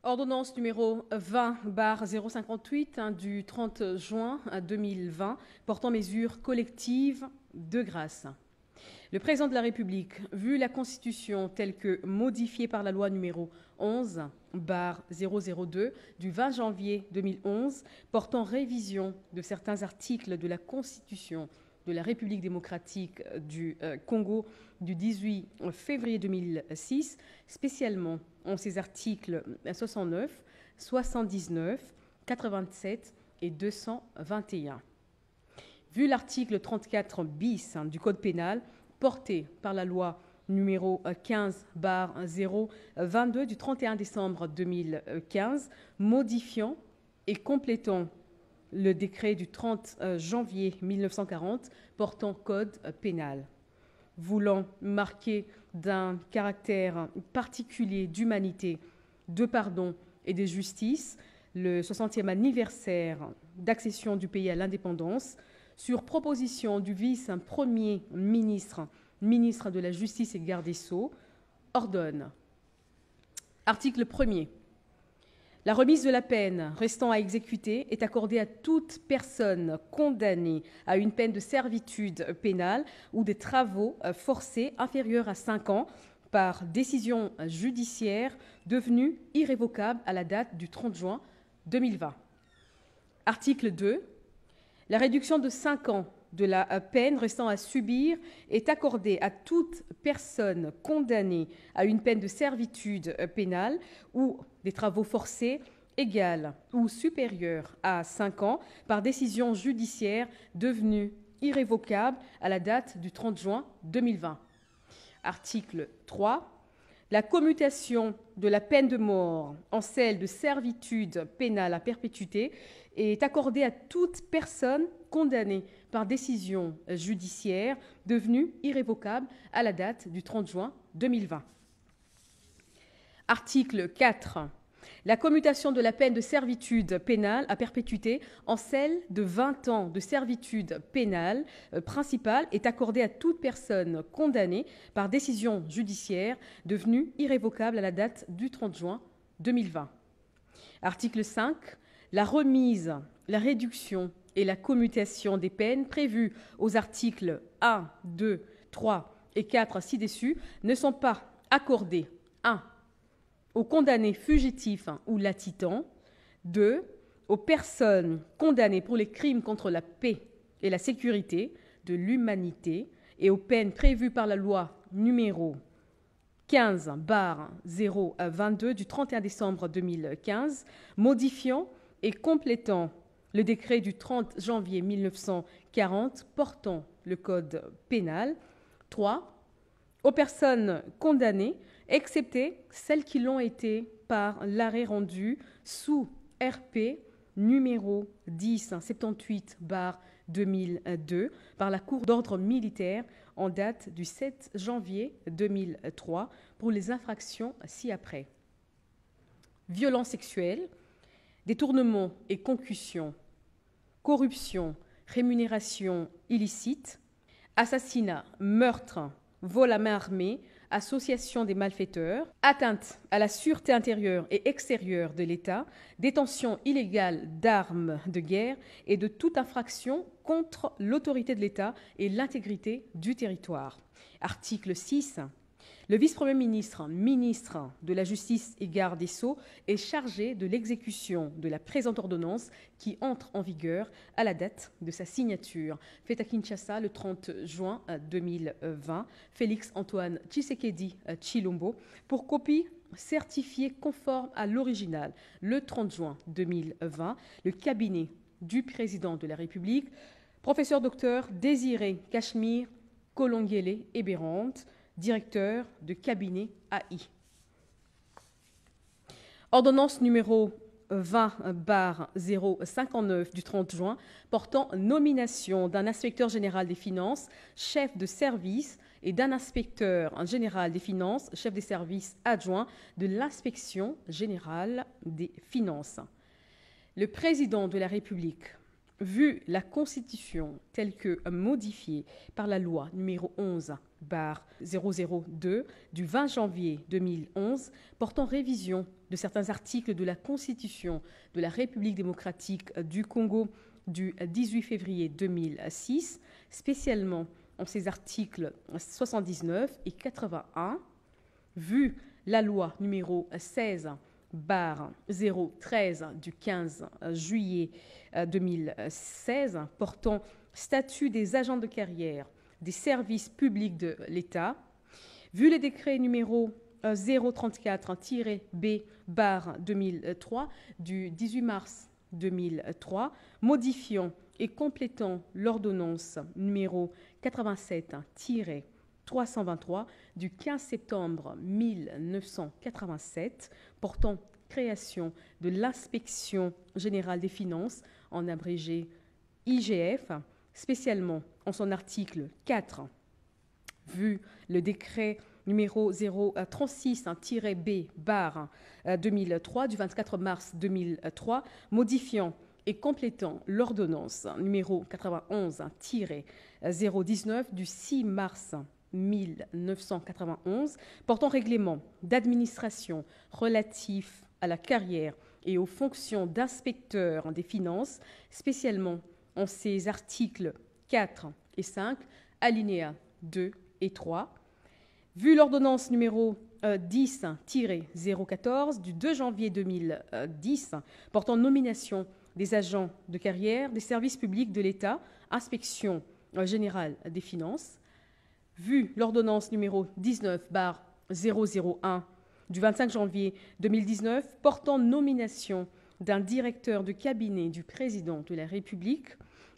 Ordonnance numéro 20/058 du 30 juin 2020 portant mesures collectives de grâce. Le président de la République, vu la Constitution telle que modifiée par la loi numéro 11/002 du 20 janvier 2011 portant révision de certains articles de la Constitution de la République démocratique du Congo du 18 février 2006, spécialement en ses articles 69, 79, 87 et 221. Vu l'article 34 bis du Code pénal, porté par la loi numéro 15/022 du 31 décembre 2015, modifiant et complétant le décret du 30 janvier 1940 portant Code pénal. Voulant marquer d'un caractère particulier d'humanité, de pardon et de justice le 60e anniversaire d'accession du pays à l'indépendance, sur proposition du vice-premier ministre, ministre de la Justice et garde des Sceaux, ordonne. Article 1er. La remise de la peine restant à exécuter est accordée à toute personne condamnée à une peine de servitude pénale ou des travaux forcés inférieurs à 5 ans par décision judiciaire devenue irrévocable à la date du 30 juin 2020. Article 2. La réduction de 5 ans de la peine restant à subir est accordée à toute personne condamnée à une peine de servitude pénale ou des travaux forcés égale ou supérieure à 5 ans par décision judiciaire devenue irrévocable à la date du 30 juin 2020. Article 3. La commutation de la peine de mort en celle de servitude pénale à perpétuité est accordée à toute personne condamnée par décision judiciaire devenue irrévocable à la date du 30 juin 2020. Article 4. La commutation de la peine de servitude pénale à perpétuité en celle de 20 ans de servitude pénale principale est accordée à toute personne condamnée par décision judiciaire devenue irrévocable à la date du 30 juin 2020. Article 5. La remise, la réduction et la commutation des peines prévues aux articles 1, 2, 3 et 4 ci-dessus ne sont pas accordées 1. Aux condamnés fugitifs ou latitants, 2. Aux personnes condamnées pour les crimes contre la paix et la sécurité de l'humanité et aux peines prévues par la loi numéro 15/022 du 31 décembre 2015, modifiant et complétant le décret du 30 janvier 1940 portant le Code pénal. 3. Aux personnes condamnées, excepté celles qui l'ont été par l'arrêt rendu sous RP numéro 1078/2002 par la Cour d'ordre militaire en date du 7 janvier 2003 pour les infractions ci-après. Violences sexuelles, détournement et concussion, corruption, rémunération illicite, assassinat, meurtre, vol à main armée, association des malfaiteurs, atteinte à la sûreté intérieure et extérieure de l'État, détention illégale d'armes de guerre et de toute infraction contre l'autorité de l'État et l'intégrité du territoire. Article 6. Le vice-premier ministre, ministre de la Justice et garde des Sceaux, est chargé de l'exécution de la présente ordonnance qui entre en vigueur à la date de sa signature. Faite à Kinshasa le 30 juin 2020, Félix Antoine Tshisekedi Tshilombo, pour copie certifiée conforme à l'original le 30 juin 2020, le cabinet du président de la République, professeur docteur Désiré Cachemire Kolongele Eberante, directeur de cabinet AI. Ordonnance numéro 20/059 du 30 juin portant nomination d'un inspecteur général des finances, chef de service, et d'un inspecteur général des finances, chef des services adjoints de l'inspection générale des finances. Le président de la République vu la Constitution telle que modifiée par la loi numéro 11/002 du 20 janvier 2011 portant révision de certains articles de la Constitution de la République démocratique du Congo du 18 février 2006, spécialement en ses articles 79 et 81, vu la loi numéro 16/013 du 15 juillet 2016 portant statut des agents de carrière des services publics de l'État, vu les décrets numéro 034-B/2003 du 18 mars 2003, modifiant et complétant l'ordonnance numéro 87-323 du 15 septembre 1987 portant création de l'Inspection générale des finances, en abrégé IGF, spécialement en son article 4, vu le décret numéro 036-B/2003 du 24 mars 2003, modifiant et complétant l'ordonnance numéro 91-019 du 6 mars 1991 portant règlement d'administration relatif à la carrière et aux fonctions d'inspecteur des finances, spécialement en ses articles 4 et 5, alinéas 2 et 3, vu l'ordonnance numéro 10-014 du 2 janvier 2010 portant nomination des agents de carrière des services publics de l'État, inspection générale des finances, vu l'ordonnance numéro 19/001 du 25 janvier 2019 portant nomination d'un directeur de cabinet du président de la République,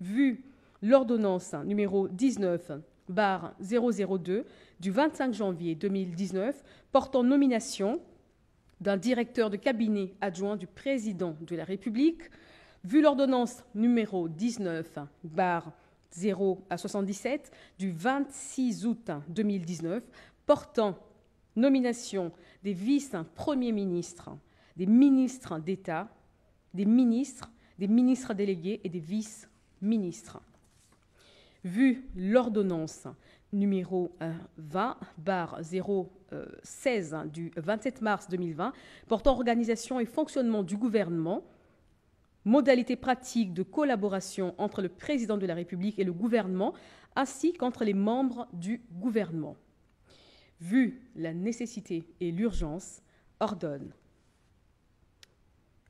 vu l'ordonnance numéro 19/002 du 25 janvier 2019 portant nomination d'un directeur de cabinet adjoint du président de la République, vu l'ordonnance numéro 19/077 du 26 août 2019 portant nomination des vice-premiers ministres, des ministres d'État, des ministres délégués et des vice-ministres. Vu l'ordonnance numéro 20/016 du 27 mars 2020 portant organisation et fonctionnement du gouvernement, modalités pratiques de collaboration entre le président de la République et le gouvernement, ainsi qu'entre les membres du gouvernement. Vu la nécessité et l'urgence, ordonne.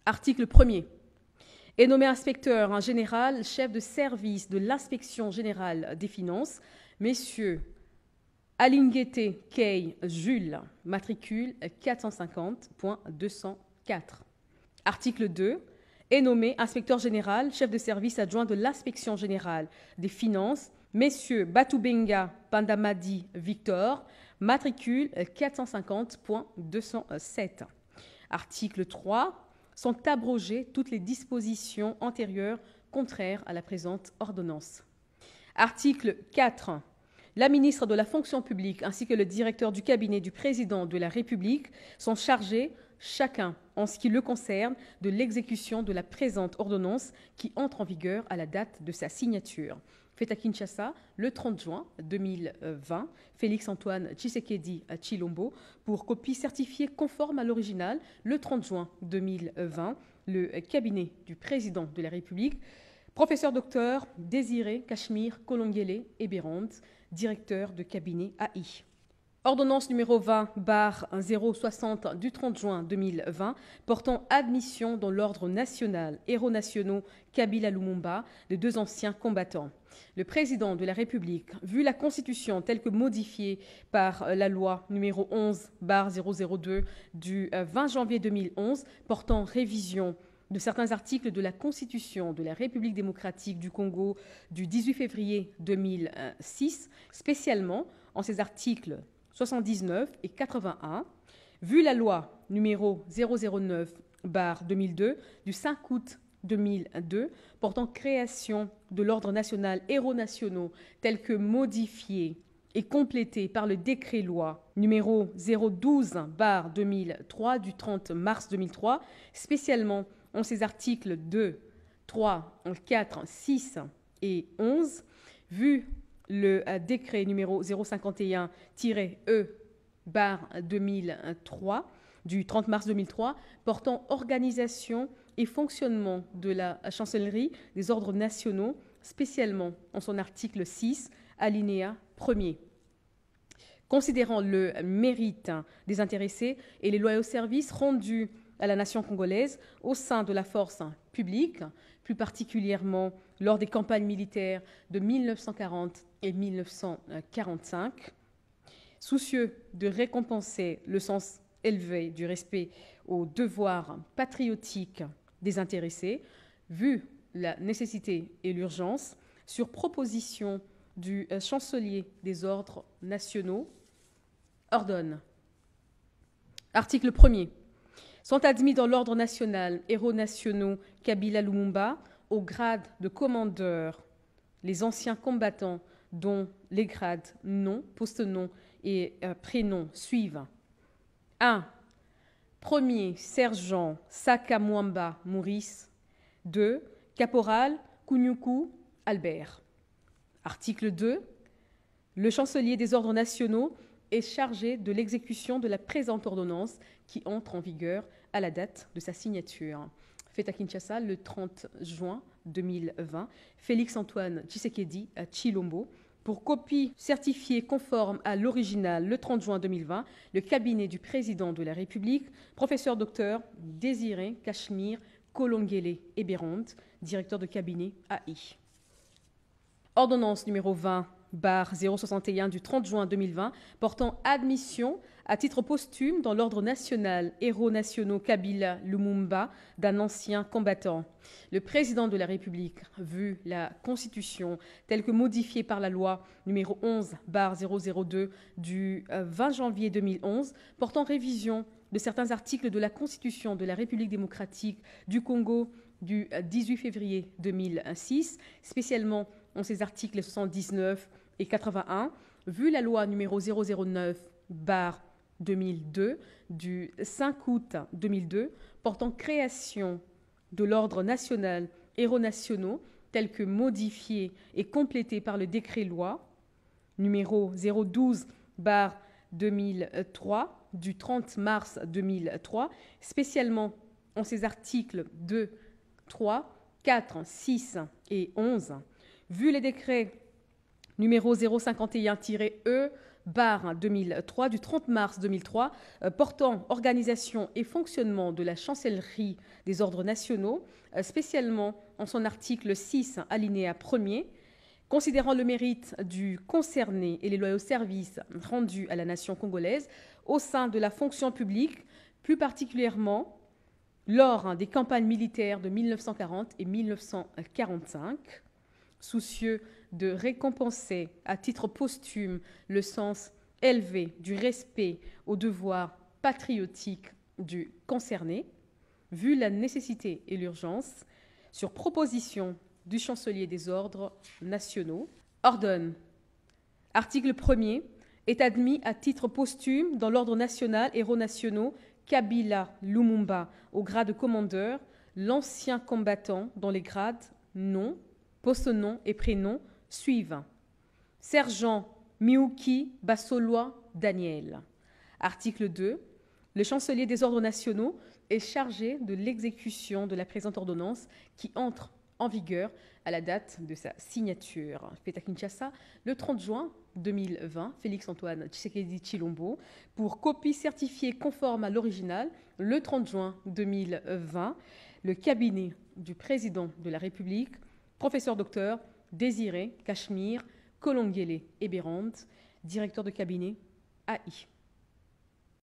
Article 1er. Est nommé inspecteur général, chef de service de l'Inspection générale des finances, messieurs Alinguete Kay Jules, matricule 450.204. Article 2. Est nommé inspecteur général, chef de service adjoint de l'Inspection générale des finances, messieurs Batubenga Pandamadi Victor, matricule 450.207. Article 3. Sont abrogées toutes les dispositions antérieures contraires à la présente ordonnance. Article 4. La ministre de la fonction publique ainsi que le directeur du cabinet du président de la République sont chargés, chacun en ce qui le concerne, de l'exécution de la présente ordonnance qui entre en vigueur à la date de sa signature. Fait à Kinshasa le 30 juin 2020, Félix-Antoine Tshisekedi Tshilombo, pour copie certifiée conforme à l'original le 30 juin 2020, le cabinet du président de la République, professeur docteur Désiré Cachemire Kolongele Eberand, directeur de cabinet AI. Ordonnance numéro 20/060 du 30 juin 2020 portant admission dans l'ordre national héros nationaux Kabila Lumumba de 2 anciens combattants. Le président de la République, vu la Constitution telle que modifiée par la loi numéro 11/002 du 20 janvier 2011 portant révision de certains articles de la Constitution de la République démocratique du Congo du 18 février 2006, spécialement en ses articles 79 et 81, vu la loi numéro 009/2002 du 5 août 2002 portant création de l'Ordre national héros nationaux tel que modifié et complété par le décret-loi numéro 012/2003 du 30 mars 2003, spécialement en ses articles 2, 3, 4, 6 et 11, vu le décret numéro 051-E/2003 du 30 mars 2003 portant organisation et fonctionnement de la chancellerie des ordres nationaux, spécialement en son article 6, alinéa 1er. Considérant le mérite des intéressés et les loyaux services rendus à la nation congolaise au sein de la force publique, plus particulièrement lors des campagnes militaires de 1940 et 1945, soucieux de récompenser le sens élevé du respect aux devoirs patriotiques des intéressés, vu la nécessité et l'urgence, sur proposition du chancelier des ordres nationaux, ordonne. Article 1er. Sont admis dans l'ordre national héros nationaux Kabila Lumumba au grade de commandeur les anciens combattants dont les grades nom, post-nom et prénom suivent. 1. Premier sergent Sakamwamba Maurice. 2. Caporal Kunyuku Albert. Article 2. Le chancelier des ordres nationaux est chargé de l'exécution de la présente ordonnance qui entre en vigueur à la date de sa signature. Fait à Kinshasa le 30 juin 2020, Félix-Antoine Tshisekedi à Tshilombo. Pour copie certifiée conforme à l'original le 30 juin 2020, le cabinet du président de la République, professeur docteur Désiré Cachemire Kolongele Eberond, directeur de cabinet AI. Ordonnance numéro 20/061 du 30 juin 2020 portant admission à titre posthume dans l'ordre national héros nationaux Kabila Lumumba d'un ancien combattant. Le président de la République, vu la Constitution telle que modifiée par la loi numéro 11/002 du 20 janvier 2011 portant révision de certains articles de la Constitution de la République démocratique du Congo du 18 février 2006, spécialement en ses articles 79 et 81, vu la loi numéro 009/2002 du 5 août 2002 portant création de l'ordre national héros nationaux tel que modifié et complété par le décret-loi numéro 012/2003 du 30 mars 2003, spécialement en ses articles 2, 3, 4, 6 et 11, vu les décrets numéro 051-E/2003 du 30 mars 2003 portant organisation et fonctionnement de la chancellerie des ordres nationaux, spécialement en son article 6, alinéa 1er, considérant le mérite du concerné et les loyaux services rendus à la nation congolaise au sein de la fonction publique, plus particulièrement lors des campagnes militaires de 1940 et 1945, soucieux de récompenser à titre posthume le sens élevé du respect aux devoirs patriotiques du concerné, vu la nécessité et l'urgence, sur proposition du chancelier des ordres nationaux, ordonne. Article 1er. Est admis à titre posthume dans l'ordre national héros nationaux Kabila Lumumba au grade de commandeur, l'ancien combattant dont les grades nom, post-nom et prénom suivent. Sergent Miuki Basolois Daniel. Article 2. Le chancelier des ordres nationaux est chargé de l'exécution de la présente ordonnance qui entre en vigueur à la date de sa signature. Fait à Kinshasa le 30 juin 2020, Félix-Antoine Tshisekedi Tshilombo, pour copie certifiée conforme à l'original le 30 juin 2020, le cabinet du président de la République, professeur docteur Désiré Cachemire Kolongele Eberond, directeur de cabinet AI.